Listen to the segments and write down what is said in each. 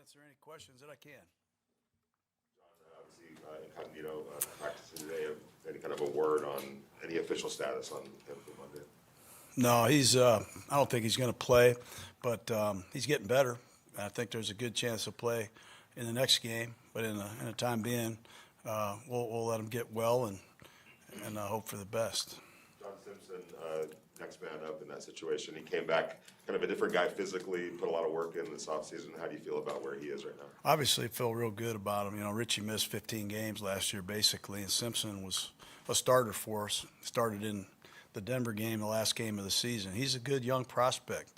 answer any questions that I can. Obviously, incognito practicing today. Any kind of a word on any official status on him for Monday? No, I don't think he's going to play, but he's getting better. I think there's a good chance he'll play in the next game. But in the time being, we'll let him get well and hope for the best. John Simpson, next man up in that situation. He came back kind of a different guy physically, put a lot of work in this offseason. How do you feel about where he is right now? Obviously, I feel real good about him. You know, Richie missed 15 games last year, basically, and Simpson was a starter for us. Started in the Denver game, the last game of the season. He's a good young prospect.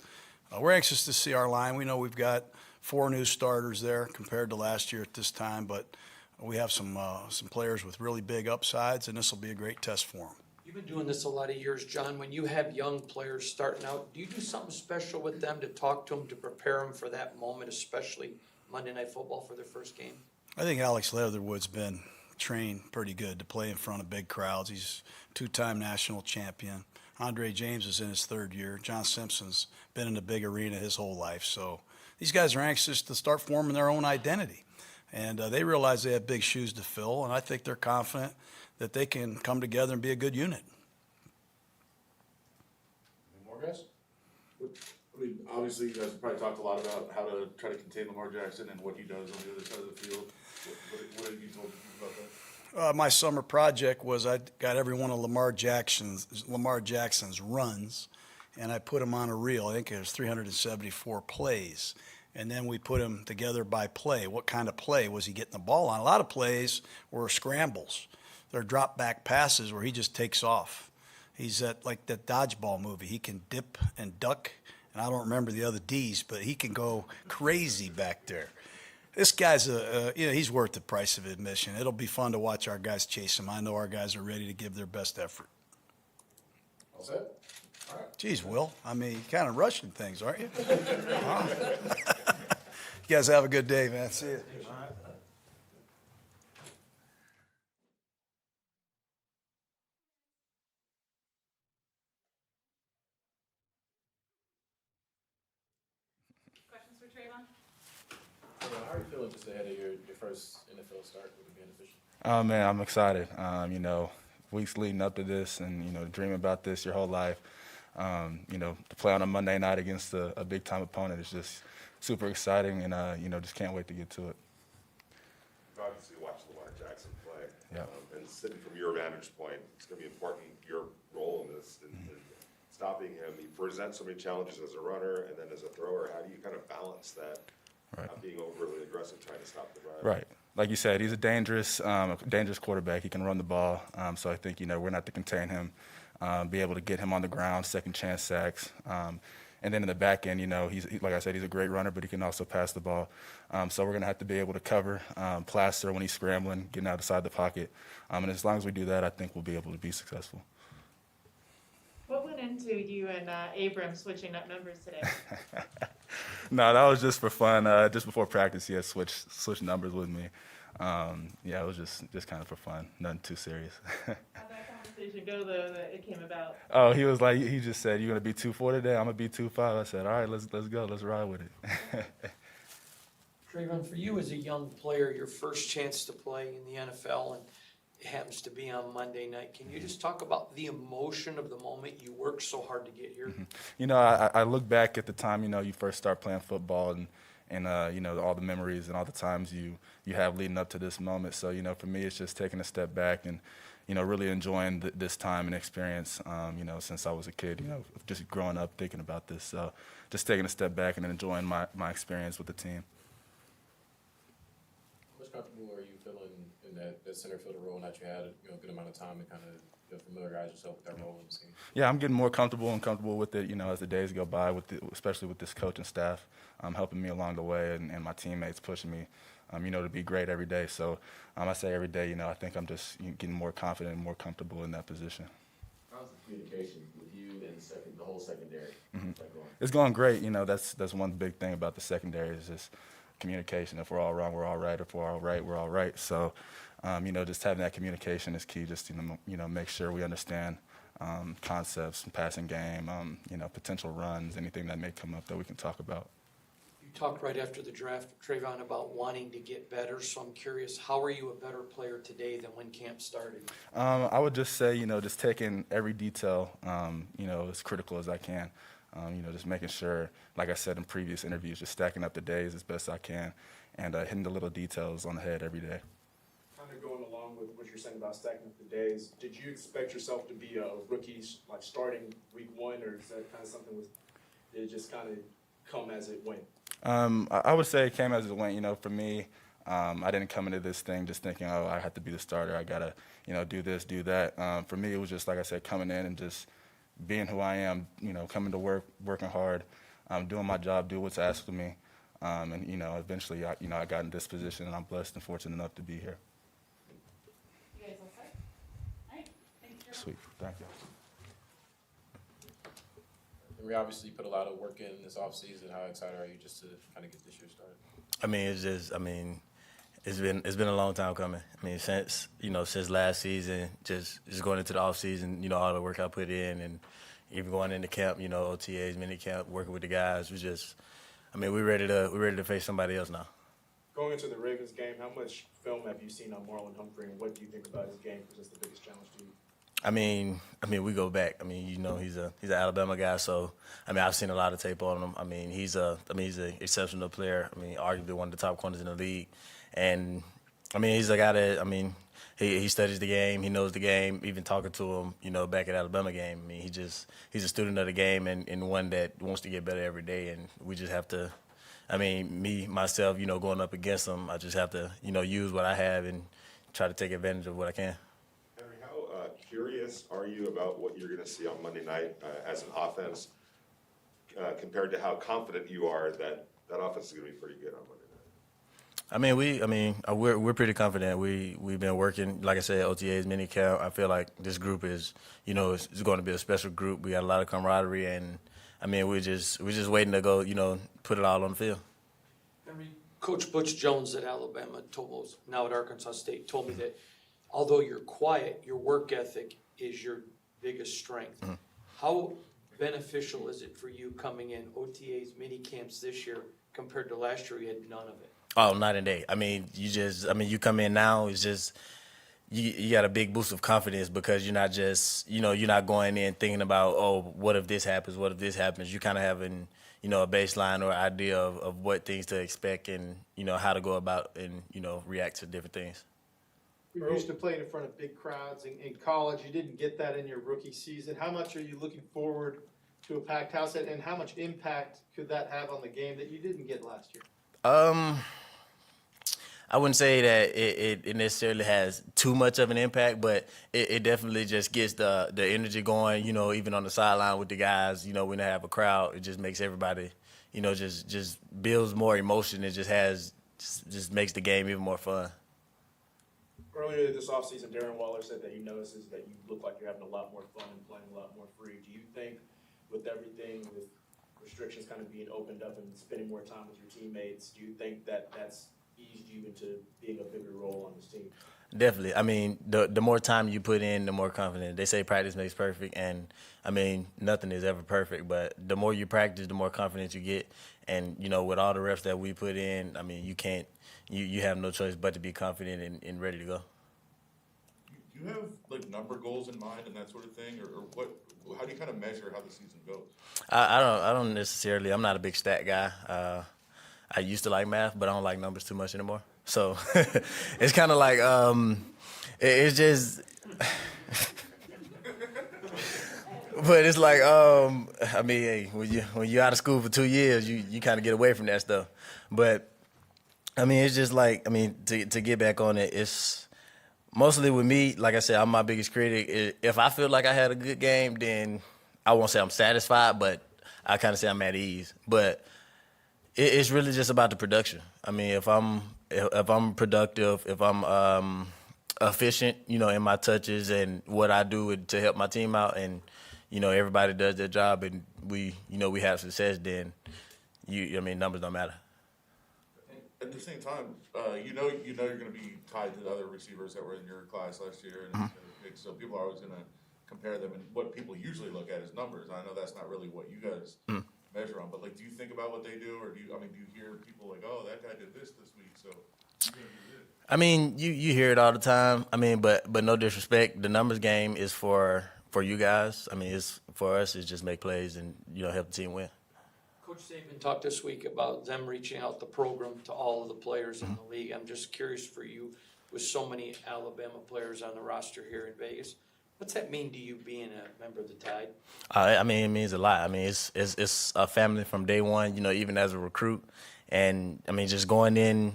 We're anxious to see our line. We know we've got 4 new starters there compared to last year at this time, but we have some players with really big upsides, and this will be a great test for them. You've been doing this a lot of years, John. When you have young players starting out, do you do something special with them to talk to them, to prepare them for that moment, especially Monday Night Football for their first game? I think Alex Leatherwood's been trained pretty good to play in front of big crowds. He's a 2-time national champion. Andre James is in his 3rd year. John Simpson's been in the big arena his whole life. So these guys are anxious to start forming their own identity. And they realize they have big shoes to fill, and I think they're confident that they can come together and be a good unit. Any more guys? I mean, obviously, you guys probably talked a lot about how to try to contain Lamar Jackson and what he does on the other side of the field. What have you told the people about that? My summer project was I got every one of Lamar Jackson's runs, and I put them on a reel. I think it was 374 plays. And then we put them together by play. What kind of play was he getting the ball on? A lot of plays were scrambles. They're drop back passes where he just takes off. He's like that dodgeball movie. He can dip and duck, and I don't remember the other D's, but he can go crazy back there. This guy's he's worth the price of admission. It'll be fun to watch our guys chase him. I know our guys are ready to give their best effort. All set? All right. Geez, Will, I mean, you're kind of rushing things, aren't you? Huh? You guys have a good day, man. See you. Questions for Tre'von? How are you feeling just ahead of your first NFL start with it being official? Oh man, I'm excited. Weeks leading up to this, and dreaming about this your whole life. To play on a Monday night against a big time opponent is just super exciting, and just can't wait to get to it. You've obviously watched Lamar Jackson play. Yeah. And sitting from your vantage point, it's going to be important, your role in this, in stopping him. He presents so many challenges as a runner and then as a thrower. How do you kind of balance that? Right. Not being overly aggressive, trying to stop the drive. Right. Like you said, he's a dangerous quarterback. He can run the ball. So I think, we're going to have to contain him, be able to get him on the ground, second chance sacks. And then in the back end, he's like I said, he's a great runner, but he can also pass the ball. So we're going to have to be able to cover, plaster when he's scrambling, getting outside the pocket. And as long as we do that, I think we'll be able to be successful. What went into you and Abram switching up numbers today? No, that was just for fun. Just before practice, he had switched numbers with me. It was just kind of for fun, nothing too serious. How'd that conversation go, though, that it came about? Oh, he was like, he just said, "You're gonna be 2-4 today. I'm gonna be 2-5." I said, "All right, let's go, let's ride with it." Tre'von, for you as a young player, your first chance to play in the NFL, and it happens to be on Monday night. Can you just talk about the emotion of the moment? You worked so hard to get here. I look back at the time, you first start playing football and all the memories and all the times you have leading up to this moment. So, for me, it's just taking a step back and, really enjoying this time and experience, since I was a kid, just growing up thinking about this. So just taking a step back and enjoying my experience with the team. How much comfortable are you feeling in that center fielder role that you had a good amount of time to kind of familiarize yourself with that role in the team? Yeah, I'm getting more comfortable with it, as the days go by, especially with this coaching staff helping me along the way and my teammates pushing me, to be great every day. So I say every day, I think I'm just getting more confident and more comfortable in that position. How's the communication with you and the whole secondary? It's going great. That's one big thing about the secondary is just communication. If we're all wrong, we're all right. If we're all right, we're all right. So, just having that communication is key. Just make sure we understand concepts, passing game, potential runs, anything that may come up that we can talk about. You talked right after the draft, Tre'von, about wanting to get better, so I'm curious, how are you a better player today than when camp started? I would just say, just taking every detail, as critical as I can. Just making sure, like I said in previous interviews, just stacking up the days as best I can and hitting the little details on the head every day. Kind of going along with what you're saying about stacking up the days, did you expect yourself to be a rookie, like starting week 1, or is that kind of something did it just kind of come as it went? I would say it came as it went. For me, I didn't come into this thing just thinking, oh, I have to be the starter. I got to, do this, do that. For me, it was just, like I said, coming in and just being who I am, coming to work, working hard, doing my job, do what's asked of me. And, eventually, I got in this position, and I'm blessed and fortunate enough to be here. You guys all set? All right, thanks, Trevon. Sweet. Thank you. We obviously put a lot of work in this offseason. How excited are you just to kind of get this year started? It's been a long time coming. Since last season, just going into the off season, all the work I put in, and even going into camp, OTAs, mini camp, working with the guys, we're ready to face somebody else now. Going into the Ravens game, how much film have you seen on Marlon Humphrey, and what do you think about his game? Because that's the biggest challenge to you. We go back. He's an Alabama guy, so I've seen a lot of tape on him. He's an exceptional player. Arguably one of the top corners in the league, and he's a guy that he studies the game, he knows the game. Even talking to him, back at Alabama game, he's a student of the game and one that wants to get better every day. And we just have to, myself, going up against him, I just have to, use what I have and try to take advantage of what I can. Henry, how curious are you about what you're going to see on Monday night as an offense compared to how confident you are that offense is going to be pretty good on Monday night? We're pretty confident. We've been working, like I said, OTAs, mini camp. I feel like this group is, it's going to be a special group. We got a lot of camaraderie, and we're just waiting to go, put it all on the field. Henry, Coach Butch Jones at Alabama now at Arkansas State, told me that although you're quiet, your work ethic is your biggest strength. Mm-hmm. How beneficial is it for you coming in OTAs, mini camps this year compared to last year? You had none of it. Oh, night and day. You come in now, it's just, you got a big boost of confidence because you're not just, you're not going in thinking about, oh, what if this happens, what if this happens? You kind of having, a baseline or idea of what things to expect and, how to go about and, react to different things. You're used to playing in front of big crowds in college. You didn't get that in your rookie season. How much are you looking forward to a packed house, and how much impact could that have on the game that you didn't get last year? I wouldn't say that it necessarily has too much of an impact, but it definitely just gets the energy going, even on the sideline with the guys, when they have a crowd, it just makes everybody, just builds more emotion. It just makes the game even more fun. Earlier this offseason, Darren Waller said that he notices that you look like you're having a lot more fun and playing a lot more free. Do you think with everything, with restrictions kind of being opened up and spending more time with your teammates, do you think that that's eased you into being a bigger role on this team? Definitely. The more time you put in, the more confident. They say practice makes perfect, and nothing is ever perfect. But the more you practice, the more confidence you get. And with all the reps that we put in, you have no choice but to be confident and ready to go. Do you have number goals in mind and that sort of thing, or what? How do you kind of measure how the season goes? I don't necessarily. I'm not a big stat guy. I used to like math, but I don't like numbers too much anymore. So it's kind of like it's just. But it's like hey, when you're out of school for 2 years, you kind of get away from that stuff. But it's just like to get back on it, it's mostly with me. Like I said, I'm my biggest critic. If I feel like I had a good game, then I won't say I'm satisfied, but I kind of say I'm at ease. But it's really just about the production. If I'm productive, if I'm efficient, in my touches and what I do to help my team out, and everybody does their job, and we have success, then numbers don't matter. At the same time, you're going to be tied to the other receivers that were in your class last year, and so people are always going to compare them. And what people usually look at is numbers. I know that's not really what you guys measure on, but like, do you think about what they do, or do you hear people like, oh, that guy did this week, so you're gonna do this? I mean, you hear it all the time. I mean, but no disrespect, the numbers game is for you guys. I mean, it's for us. It's just make plays and help the team win. Coach Saban talked this week about them reaching out the program to all of the players in the league. I'm just curious for you, with so many Alabama players on the roster here in Vegas, what's that mean to you being a member of the Tide? I mean, it means a lot. I mean, it's a family from day one. Even as a recruit, and I mean, just going into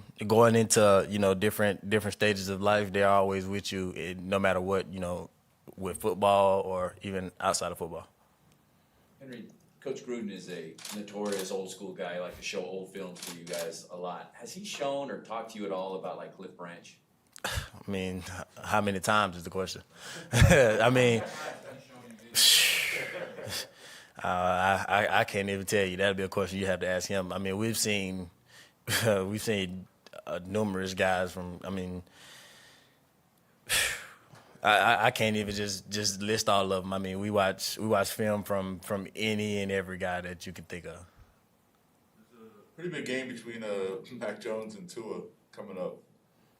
different stages of life, they're always with you, no matter what. With football or even outside of football. Henry, Coach Gruden is a notorious old school guy. Like to show old films to you guys a lot. Has he shown or talked to you at all about like Cliff Branch? I mean, how many times is the question? I mean, I can't even tell you. That'd be a question you have to ask him. I mean, we've seen numerous guys from. I mean, I can't even just list all of them. I mean, we watch film from any and every guy that you can think of. There's a pretty big game between Mac Jones and Tua coming up.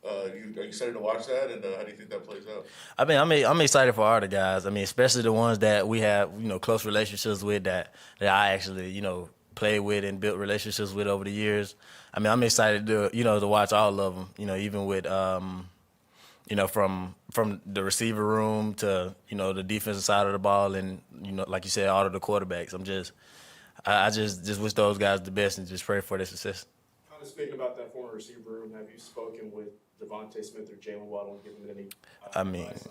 Are you excited to watch that, and how do you think that plays out? I mean, I'm excited for all the guys. I mean, especially the ones that we have, close relationships with that I actually, played with and built relationships with over the years. I mean, I'm excited to watch all of them. Even with, from the receiver room to, the defensive side of the ball, and like you said, all of the quarterbacks. I just wish those guys the best and just pray for their success. Kind of speaking about that former receiver room, have you spoken with Devontae Smith or Jalen Waddle and given them any advice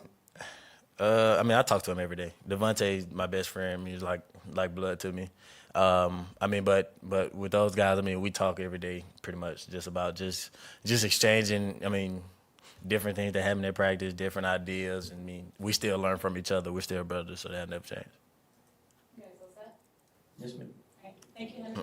on? I talk to him every day. Devontae's my best friend. He's like blood to me. But with those guys, I mean, we talk every day pretty much just about just exchanging. I mean, different things that happen in practice, different ideas. I mean, we still learn from each other. We're still brothers, so that'll never change. You guys all set? Yes, ma'am. Okay, thank you, Henry.